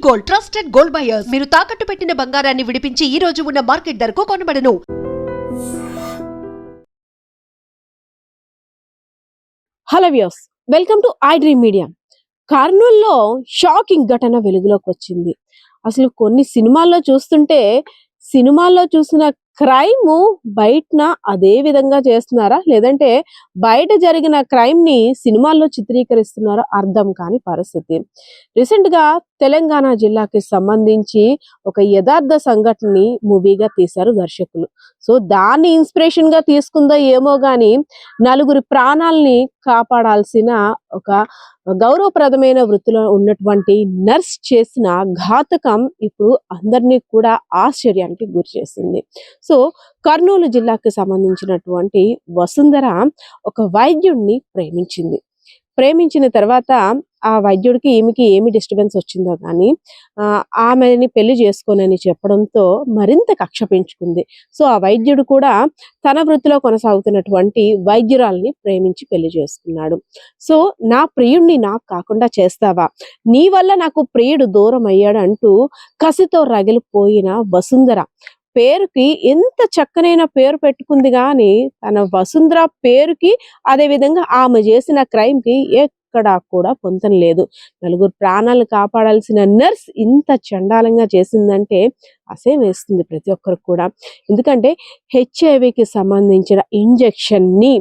Gold, trusted gold buyers. మీరు తాకట్టు పెట్టిన బంగారాన్ని విడిపించి ఈ రోజు ఉన్న మార్కెట్ ధరకు కొనబడను. Hello views, welcome to iDream media. కర్నూలులో షాకింగ్ ఘటన వెలుగులోకి వచ్చింది. అసలు కొన్ని సినిమాల్లో చూసిన క్రైమ్ బయటన అదే విధంగా చేస్తున్నారా, లేదంటే బయట జరిగిన క్రైమ్ ని సినిమాల్లో చిత్రీకరిస్తున్నారా అర్థం కాని పరిస్థితి. రీసెంట్ గా తెలంగాణ జిల్లాకి సంబంధించి ఒక యథార్థ సంఘటనని మూవీగా తీశారు దర్శకులు. సో దాన్ని ఇన్స్పిరేషన్ గా తీసుకుందో ఏమో గాని, నలుగురి ప్రాణాలని కాపాడాల్సిన ఒక గౌరవప్రదమైన వృత్తిలో ఉన్నటువంటి నర్స్ చేసిన ఘాతకం ఇప్పుడు అందరినీ కూడా ఆశ్చర్యానికి గురి చేసింది. సో కర్నూలు జిల్లాకు సంబంధించినటువంటి వసుంధర ఒక వైద్యుడిని ప్రేమించిన తర్వాత ఆ వైద్యుడికి ఈమెకి ఏమి డిస్టర్బెన్స్ వచ్చిందో కానీ ఆమెని పెళ్లి చేసుకోనని చెప్పడంతో మరింత కక్ష పెంచుకుంది. సో ఆ వైద్యుడు కూడా తన వృత్తిలో కొనసాగుతున్నటువంటి వైద్యురాల్ని ప్రేమించి పెళ్లి చేసుకున్నాడు. సో నా ప్రియుడిని నాకు కాకుండా చేస్తావా, నీ వల్ల నాకు ప్రియుడు దూరం అయ్యాడు అంటూ కసితో రగిలిపోయిన వసుంధర పేరుకి ఎంత చక్కనైన పేరు పెట్టుకుంది కానీ తన వసుంధర పేరుకి, అదే విధంగా ఆమె చేసిన క్రైమ్ కి ఎక్కడా కూడా పొంతం లేదు. నలుగురు ప్రాణాలను కాపాడాల్సిన నర్స్ ఇంత చండాలంగా చేసిందంటే అసేం వేస్తుంది ప్రతి ఒక్కరికి కూడా. ఎందుకంటే హెచ్ఐవికి సంబంధించిన ఇంజెక్షన్ ని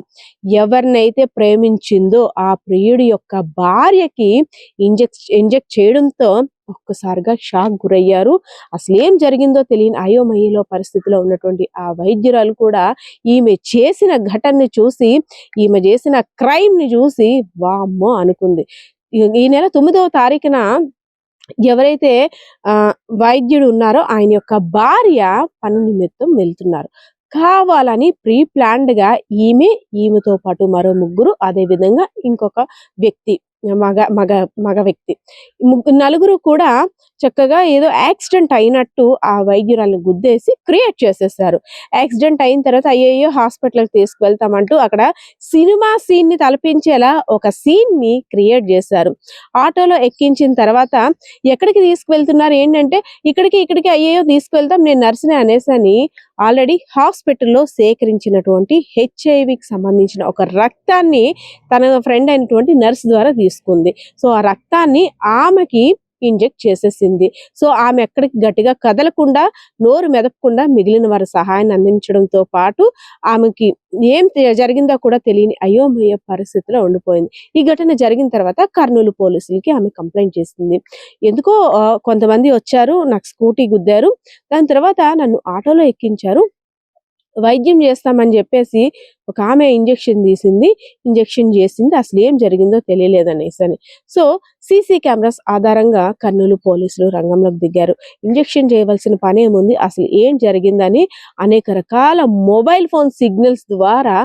ఎవరినైతే ప్రేమించిందో ఆ ప్రియుడి యొక్క భార్యకి ఇంజెక్ట్ చేయడంతో ఒక్కసారిగా షాక్ గురయ్యారు. అసలు ఏం జరిగిందో తెలియని అయోమయలో పరిస్థితిలో ఉన్నటువంటి ఆ వైద్యురాలు కూడా ఈమె చేసిన ఘటనని చూసి, ఈమె చేసిన క్రైమ్ ని చూసి వామ్మో అనుకుంది. ఈ నెల 9వ తారీఖున ఎవరైతే వైద్యుడు ఉన్నారో ఆయన యొక్క భార్య పని నిమిత్తం వెళ్తున్నారు. కావాలని ప్రీ ప్లాన్డ్ గా ఈమెతో పాటు మరో ముగ్గురు, అదే విధంగా ఇంకొక వ్యక్తి, మగ వ్యక్తి, నలుగురు కూడా చక్కగా ఏదో యాక్సిడెంట్ అయినట్టు ఆ వైద్యురాలను గుద్దేసి క్రియేట్ చేసేసారు. యాక్సిడెంట్ అయిన తర్వాత అయ్యో హాస్పిటల్కి తీసుకువెళ్తామంటూ అక్కడ సినిమా సీన్ ని తలపించేలా ఒక సీన్ ని క్రియేట్ చేశారు. ఆటోలో ఎక్కించిన తర్వాత ఎక్కడికి తీసుకువెళ్తున్నారు ఏంటంటే ఇక్కడికి అయ్యో తీసుకువెళ్తాం, నేను నర్సుని అనేసని ఆల్రెడీ హాస్పిటల్లో సేకరించినటువంటి హెచ్ఐవికి సంబంధించిన ఒక రక్తాన్ని తన ఫ్రెండ్ అయినటువంటి నర్స్ ద్వారా తీసుకుంది. సో ఆ రక్తాన్ని ఆమెకి ఇంజెక్ట్ చేసేసింది. సో ఆమె ఎక్కడికి గట్టిగా కదలకుండా, నోరు మెదపకుండా మిగిలిన వారి సహాయాన్ని అందించడంతో పాటు ఆమెకి ఏం జరిగిందో కూడా తెలియని అయోమయ పరిస్థితిలో ఉండిపోయింది. ఈ ఘటన జరిగిన తర్వాత కర్నూలు పోలీసులకి ఆమె కంప్లైంట్ చేసింది. ఎందుకో కొంతమంది వచ్చారు, నాకు స్కూటీ గుద్దారు, దాని తర్వాత నన్ను ఆటోలో ఎక్కించారు, వైద్యం చేస్తామని చెప్పేసి ఒక ఆమె ఇంజెక్షన్ చేసింది, అసలు ఏం జరిగిందో తెలియలేదనేసి అని. సో సీసీ కెమెరాస్ ఆధారంగా కర్నూలు పోలీసులు రంగంలోకి దిగారు. ఇంజెక్షన్ చేయవలసిన పని ఏముంది, అసలు ఏం జరిగిందని అనేక రకాల మొబైల్ ఫోన్ సిగ్నల్స్ ద్వారా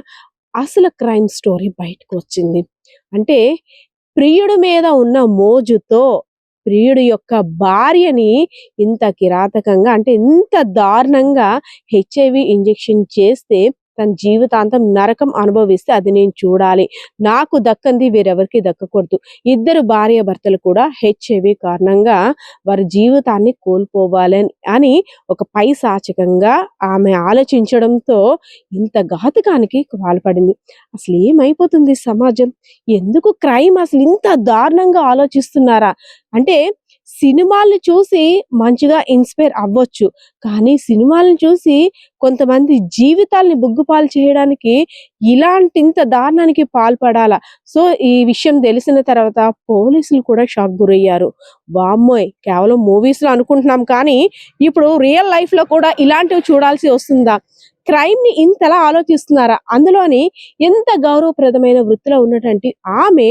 అసలు క్రైమ్ స్టోరీ బయటకు వచ్చింది. అంటే ప్రియుడి మీద ఉన్న మోజుతో ప్రియుడి యొక్క భార్యని ఇంత కిరాతకంగా, అంటే ఇంత దారుణంగా హెచ్ఐవి ఇంజెక్షన్ చేస్తే తన జీవితాంతం నరకం అనుభవిస్తే అది నేను చూడాలి, నాకు దక్కంది వేరెవరికి దక్కకూడదు. ఇద్దరు భార్య భర్తలు కూడా హెచ్ఐవి కారణంగా వారి జీవితాన్ని కోల్పోవాలి అని ఒక పైశాచికంగా ఆమె ఆలోచించడంతో ఇంత ఘాతకానికి పాల్పడింది. అసలు ఏమైపోతుంది సమాజం, ఎందుకు క్రైమ్ అసలు ఇంత దారుణంగా ఆలోచిస్తున్నారా? అంటే సినిమాల్ని చూసి మంచిగా ఇన్స్పైర్ అవ్వచ్చు, కానీ సినిమాలను చూసి కొంతమంది జీవితాల్ని బుగ్గుపాలు చేయడానికి ఇలాంటి ఇంత దారుణానికి పాల్పడాలా? సో ఈ విషయం తెలిసిన తర్వాత పోలీసులు కూడా షాక్ గురయ్యారు. వామ్మోయ్, కేవలం మూవీస్ లో అనుకుంటున్నాం కానీ ఇప్పుడు రియల్ లైఫ్ లో కూడా ఇలాంటివి చూడాల్సి వస్తుందా? క్రైమ్ ని ఇంతలా ఆలోచిస్తున్నారా? అందులోని ఎంత గౌరవప్రదమైన వృత్తిలో ఉన్నటువంటి ఆమె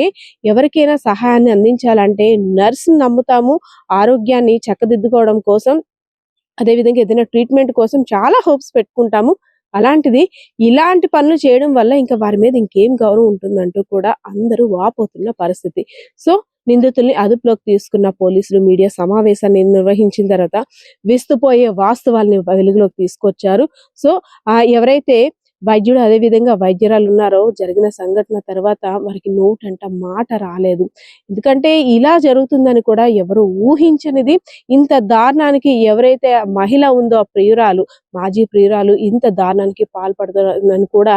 ఎవరికైనా సహాయాన్ని అందించాలంటే నర్సుని నమ్ముతాము, ఆరోగ్యాన్ని చక్కదిద్దుకోవడం కోసం, అదేవిధంగా ఏదైనా ట్రీట్మెంట్ కోసం చాలా హోప్స్ పెట్టుకుంటాము. అలాంటిది ఇలాంటి పనులు చేయడం వల్ల ఇంకా వారి మీద ఇంకేం గౌరవం ఉంటుందంటూ కూడా అందరూ వాపోతున్న పరిస్థితి. సో నిందితుల్ని అదుపులోకి తీసుకున్న పోలీసులు మీడియా సమావేశాన్ని నిర్వహించిన తర్వాత విస్తుపోయే వాస్తవాల్ని వెలుగులోకి తీసుకొచ్చారు. సో ఎవరైతే వైద్యుడు అదే విధంగా వైద్యురాలు ఉన్నారో జరిగిన సంఘటన తర్వాత వారికి నోటంట మాట రాలేదు. ఎందుకంటే ఇలా జరుగుతుందని కూడా ఎవరు ఊహించనిది. ఇంత దారుణానికి ఎవరైతే ఆ మహిళ ఉందో ఆ ప్రియురాలు, మాజీ ప్రియురాలు ఇంత దారుణానికి పాల్పడుతుందని కూడా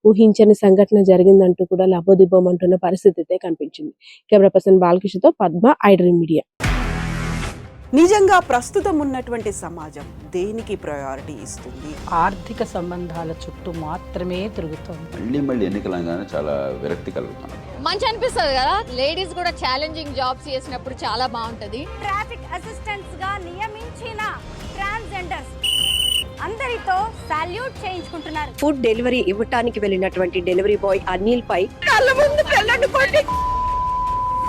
ఊహించని సంఘటన జరిగిందంటూ కూడా లబోదిబ్బం అంటున్న పరిస్థితి అయితే కనిపించింది. కెమెరా పర్సన్ బాలకృష్ణతో పద్మ, ఐడ్రీమ్ మీడియా. నిజంగా ప్రస్తుతం ఉన్నటువంటి సమాజం దేనికి ప్రయారిటీ ఇస్తుంది? ఆర్థిక సంబంధాల చుట్టూ మాత్రమే తిరుగుతోంది. మళ్ళీ ఎన్నికలంగానే చాలా విరక్తి కలుగుతున్నాం. మంచి అనిపిస్తుంది కదా, లేడీస్ కూడా ఛాలెంజింగ్ జాబ్స్ చేసినప్పుడు చాలా బాగుంటది. ట్రాఫిక్ అసిస్టెంట్స్ గా నియమించిన ట్రాన్స్జెండర్స్ అందరితో సాల్యూట్ చేయించుకుంటున్నారు. ఫుడ్ డెలివరీ ఇవ్వటానికి వెళ్ళినటువంటి డెలివరీ బాయ్ అనిల్ పై కళ్ళ ముందు